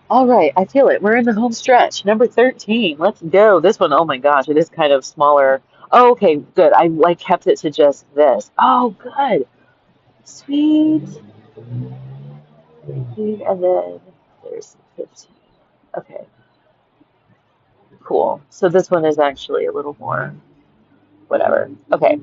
All right, I feel it. We're in the home stretch. Number 13. Let's go. This one, oh my gosh, it is kind of smaller. Oh, okay, good. I like kept it to just this. Oh, good. Sweet. Sweet. And then there's 15. Okay, cool. So this one is actually a little more whatever. Okay.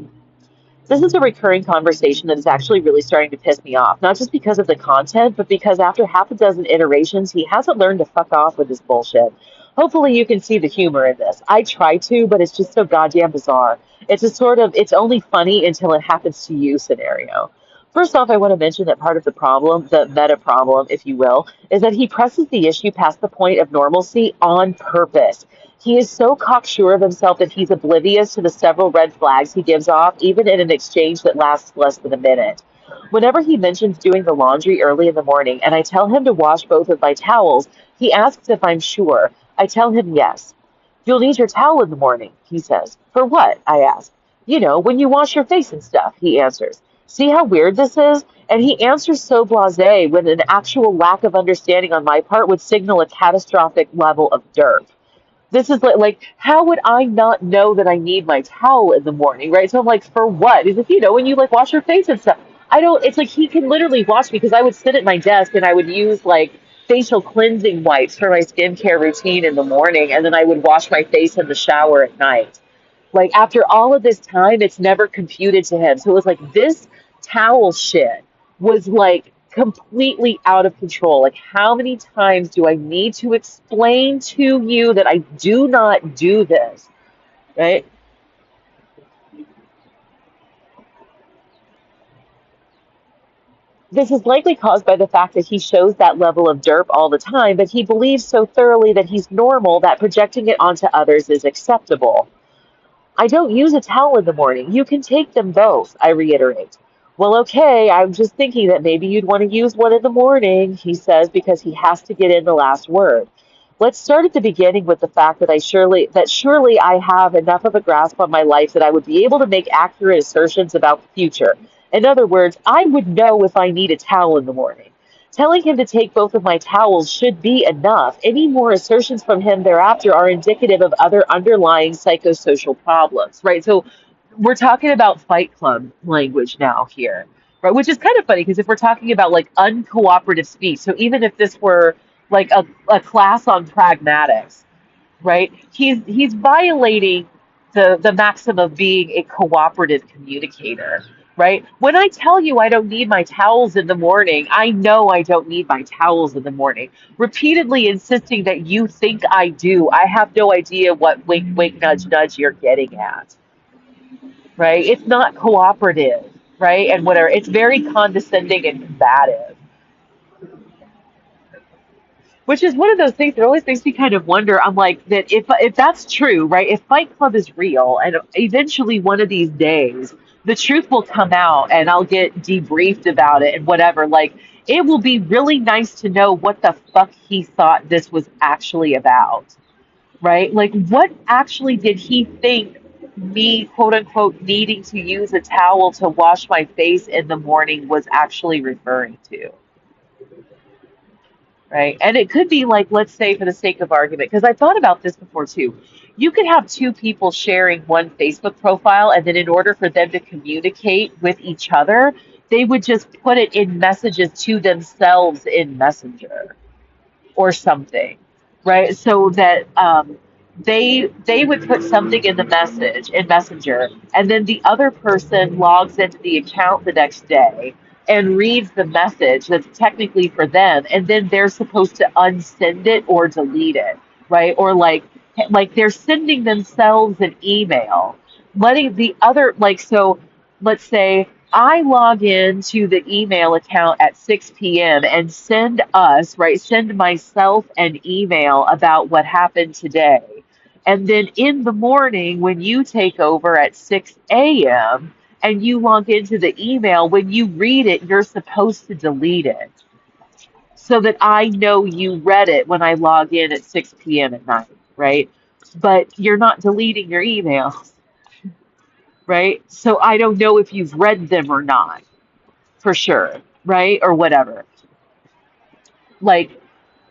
This is a recurring conversation that is actually really starting to piss me off, not just because of the content, but because after half a dozen iterations, he hasn't learned to fuck off with this bullshit. Hopefully you can see the humor in this. I try to, but it's just so goddamn bizarre. It's a sort of, it's only funny until it happens to you scenario. First off, I want to mention that part of the problem, the meta problem, if you will, is that he presses the issue past the point of normalcy on purpose. He is so cocksure of himself that he's oblivious to the several red flags he gives off, even in an exchange that lasts less than a minute. Whenever he mentions doing the laundry early in the morning and I tell him to wash both of my towels, he asks if I'm sure. I tell him yes. You'll need your towel in the morning, he says. For what? I ask. You know, when you wash your face and stuff, he answers. See how weird this is? And he answers so blasé when an actual lack of understanding on my part would signal a catastrophic level of derp. This is like, how would I not know that I need my towel in the morning, right? So I'm like, for what? He's like, you know, when you like wash your face and stuff. I don't, it's like he can literally watch me because I would sit at my desk and I would use like facial cleansing wipes for my skincare routine in the morning and then I would wash my face in the shower at night. Like after all of this time, it's never computed to him. So it was like this towel shit was like completely out of control. Like how many times do I need to explain to you that I do not do this? Right? This is likely caused by the fact that he shows that level of derp all the time, but he believes so thoroughly that he's normal that projecting it onto others is acceptable. I don't use a towel in the morning. You can take them both, I reiterate. Well, okay, I'm just thinking that maybe you'd want to use one in the morning, he says, because he has to get in the last word. Let's start at the beginning with the fact that surely I have enough of a grasp on my life that I would be able to make accurate assertions about the future. In other words, I would know if I need a towel in the morning. Telling him to take both of my towels should be enough. Any more assertions from him thereafter are indicative of other underlying psychosocial problems, right? So we're talking about Fight Club language now here, right? Which is kind of funny because if we're talking about like uncooperative speech, so even if this were like a class on pragmatics, right? He's violating the maxim of being a cooperative communicator, right? When I tell you I don't need my towels in the morning, I know I don't need my towels in the morning. Repeatedly insisting that you think I do, I have no idea what wink, wink, nudge, nudge you're getting at, right? It's not cooperative, right? And whatever. It's very condescending and combative. Which is one of those things that always makes me kind of wonder. I'm like that if that's true, right? If Fight Club is real, and eventually one of these days the truth will come out, and I'll get debriefed about it and whatever. Like it will be really nice to know what the fuck he thought this was actually about, right? Like what actually did he think me quote unquote needing to use a towel to wash my face in the morning was actually referring to? Right. And it could be like, let's say for the sake of argument, because I thought about this before too. You could have two people sharing one Facebook profile, and then in order for them to communicate with each other, they would just put it in messages to themselves in Messenger or something, right? So that they would put something in the message in Messenger, and then the other person logs into the account the next day and reads the message that's technically for them, and then they're supposed to unsend it or delete it, right? Or like they're sending themselves an email, letting the other like so. Let's say I log in to the email account at 6 p.m. and send us, right, send myself an email about what happened today. And then in the morning, when you take over at 6 a.m. and you log into the email, when you read it, you're supposed to delete it so that I know you read it when I log in at 6 p.m. at night, right? But you're not deleting your emails, right? So I don't know if you've read them or not for sure, right? Or whatever. Like,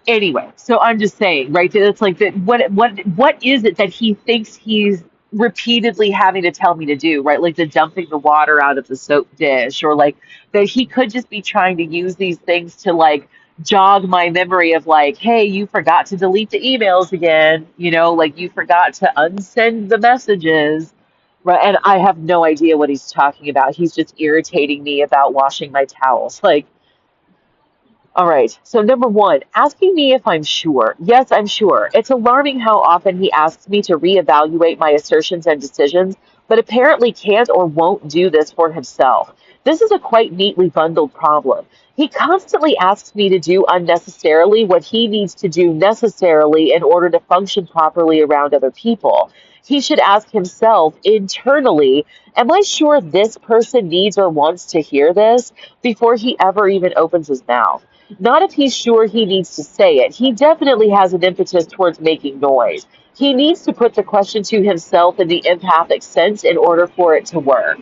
Anyway, so I'm just saying, right? That it's like that. What is it that he thinks he's repeatedly having to tell me to do, right? Like the dumping the water out of the soap dish, or like that he could just be trying to use these things to like jog my memory of like, hey, you forgot to delete the emails again, like you forgot to unsend the messages. Right, and I have no idea what he's talking about. He's just irritating me about washing my towels. Like, all right. So number one, asking me if I'm sure. Yes, I'm sure. It's alarming how often he asks me to reevaluate my assertions and decisions, but apparently can't or won't do this for himself. This is a quite neatly bundled problem. He constantly asks me to do unnecessarily what he needs to do necessarily in order to function properly around other people. He should ask himself internally, am I sure this person needs or wants to hear this before he ever even opens his mouth? Not if he's sure he needs to say it. He definitely has an impetus towards making noise. He needs to put the question to himself in the empathic sense in order for it to work.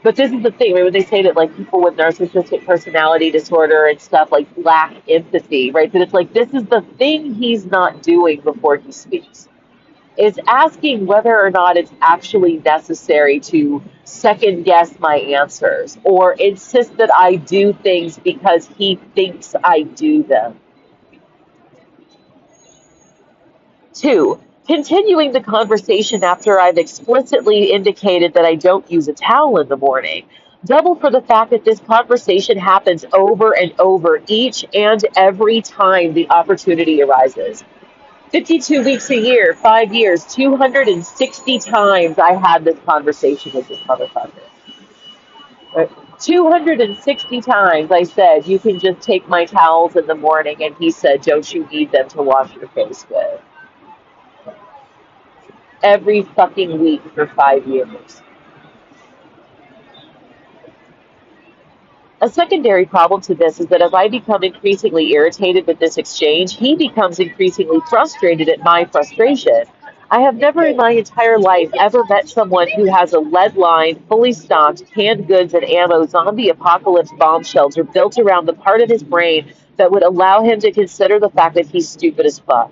But this is the thing, right? When they say that like people with narcissistic personality disorder and stuff like lack empathy, right? That it's like this is the thing he's not doing before he speaks, is asking whether or not it's actually necessary to second guess my answers or insist that I do things because he thinks I do them. Two, continuing the conversation after I've explicitly indicated that I don't use a towel in the morning. Double for the fact that this conversation happens over and over each and every time the opportunity arises. 52 weeks a year, 5 years, 260 times I had this conversation with this motherfucker. Right? 260 times I said, you can just take my towels in the morning, and he said, don't you need them to wash your face with? Every fucking week for 5 years. A secondary problem to this is that as I become increasingly irritated with this exchange, he becomes increasingly frustrated at my frustration. I have never in my entire life ever met someone who has a lead-lined, fully stocked, canned goods and ammo zombie apocalypse bomb shelter built around the part of his brain that would allow him to consider the fact that he's stupid as fuck.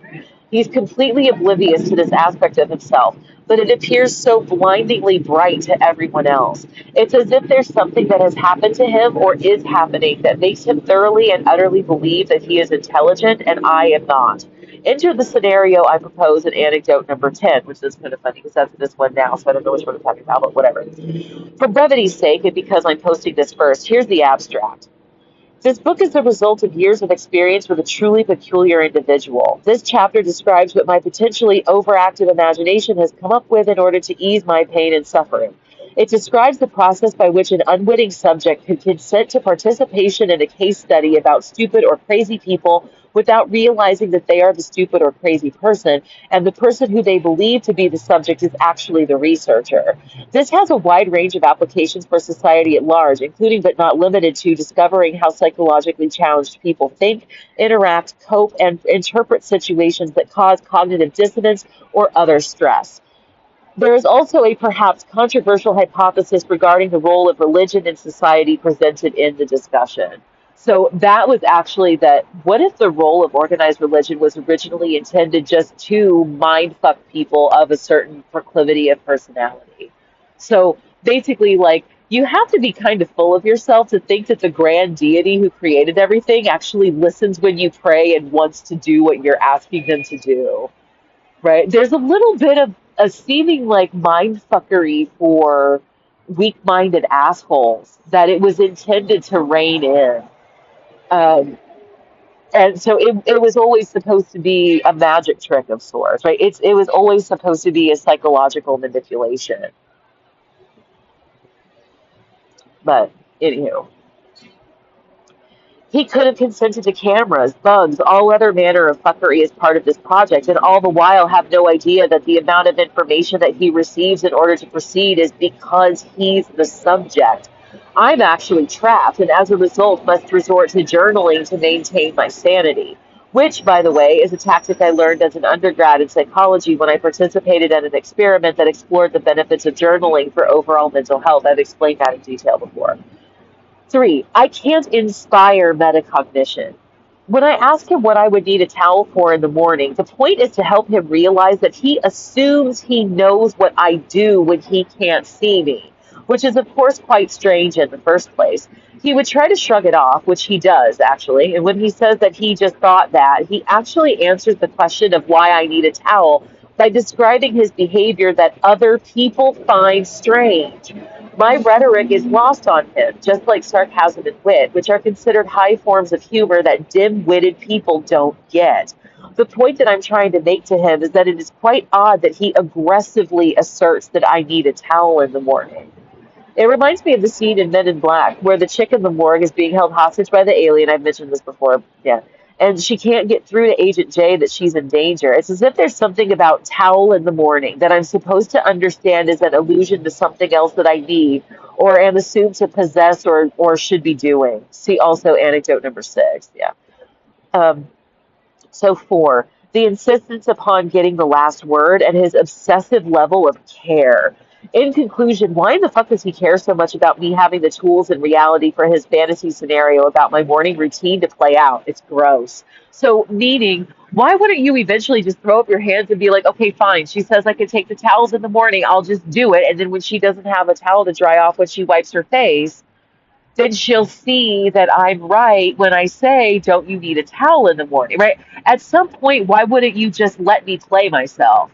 He's completely oblivious to this aspect of himself, but it appears so blindingly bright to everyone else. It's as if there's something that has happened to him or is happening that makes him thoroughly and utterly believe that he is intelligent and I am not. Enter the scenario I propose in anecdote number 10, which is kind of funny because that's this one now, so I don't know which one I'm talking about, but whatever. For brevity's sake, and because I'm posting this first, here's the abstract. This book is the result of years of experience with a truly peculiar individual. This chapter describes what my potentially overactive imagination has come up with in order to ease my pain and suffering. It describes the process by which an unwitting subject could consent to participation in a case study about stupid or crazy people without realizing that they are the stupid or crazy person, and the person who they believe to be the subject is actually the researcher. This has a wide range of applications for society at large, including but not limited to discovering how psychologically challenged people think, interact, cope, and interpret situations that cause cognitive dissonance or other stress. There is also a perhaps controversial hypothesis regarding the role of religion in society presented in the discussion. So that was actually that what if the role of organized religion was originally intended just to mindfuck people of a certain proclivity of personality? So basically, like, you have to be kind of full of yourself to think that the grand deity who created everything actually listens when you pray and wants to do what you're asking them to do. Right? There's a little bit of a seeming like mind fuckery for weak-minded assholes that it was intended to rein in. Um, and so it was always supposed to be a magic trick of sorts, right? It was always supposed to be a psychological manipulation. But anywho. He could have consented to cameras, bugs, all other manner of fuckery as part of this project, and all the while have no idea that the amount of information that he receives in order to proceed is because he's the subject. I'm actually trapped, and as a result must resort to journaling to maintain my sanity. Which, by the way, is a tactic I learned as an undergrad in psychology when I participated in an experiment that explored the benefits of journaling for overall mental health. I've explained that in detail before. Three, I can't inspire metacognition. When I ask him what I would need a towel for in the morning, the point is to help him realize that he assumes he knows what I do when he can't see me, which is, of course, quite strange in the first place. He would try to shrug it off, which he does, actually. And when he says that he just thought that, he actually answers the question of why I need a towel by describing his behavior that other people find strange. My rhetoric is lost on him, just like sarcasm and wit, which are considered high forms of humor that dim-witted people don't get. The point that I'm trying to make to him is that it is quite odd that he aggressively asserts that I need a towel in the morning. It reminds me of the scene in Men in Black where the chick in the morgue is being held hostage by the alien. I've mentioned this before. Yeah. And she can't get through to Agent J that she's in danger. It's as if there's something about towel in the morning that I'm supposed to understand is an allusion to something else that I need or am assumed to possess or should be doing. See also anecdote number 6. Yeah. Um, so 4, the insistence upon getting the last word and his obsessive level of care. In conclusion, why in the fuck does he care so much about me having the tools and reality for his fantasy scenario about my morning routine to play out? It's gross. So, meaning, why wouldn't you eventually just throw up your hands and be like, okay, fine, she says I can take the towels in the morning, I'll just do it. And then when she doesn't have a towel to dry off when she wipes her face, then she'll see that I'm right when I say, don't you need a towel in the morning, right? At some point, why wouldn't you just let me play myself,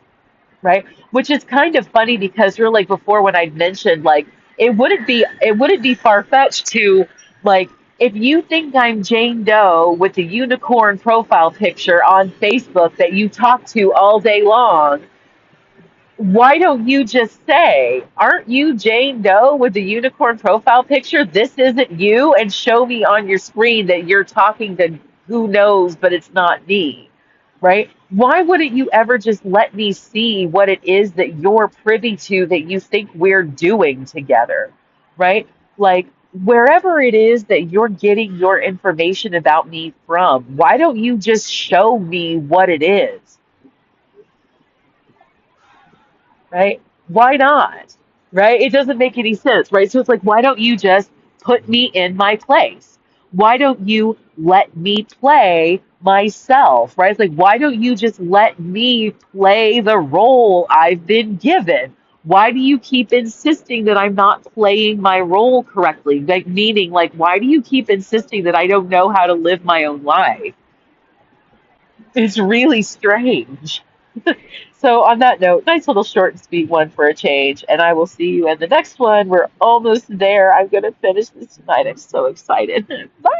right? Which is kind of funny because you're like before when I mentioned like it wouldn't be far-fetched to like if you think I'm Jane Doe with the unicorn profile picture on Facebook that you talk to all day long, why don't you just say, aren't you Jane Doe with the unicorn profile picture? This isn't you, and show me on your screen that you're talking to who knows, but it's not me, right? Why wouldn't you ever just let me see what it is that you're privy to that you think we're doing together, right? Like, wherever it is that you're getting your information about me from, why don't you just show me what it is? Right? Why not? Right? It doesn't make any sense, right? So it's like, why don't you just put me in my place? Why don't you let me play myself, right? It's like, why don't you just let me play the role I've been given? Why do you keep insisting that I'm not playing my role correctly? Like, meaning, like, why do you keep insisting that I don't know how to live my own life? It's really strange. So, on that note, nice little short and sweet one for a change, and I will see you in the next one. We're almost there. I'm going to finish this tonight. I'm so excited. Bye.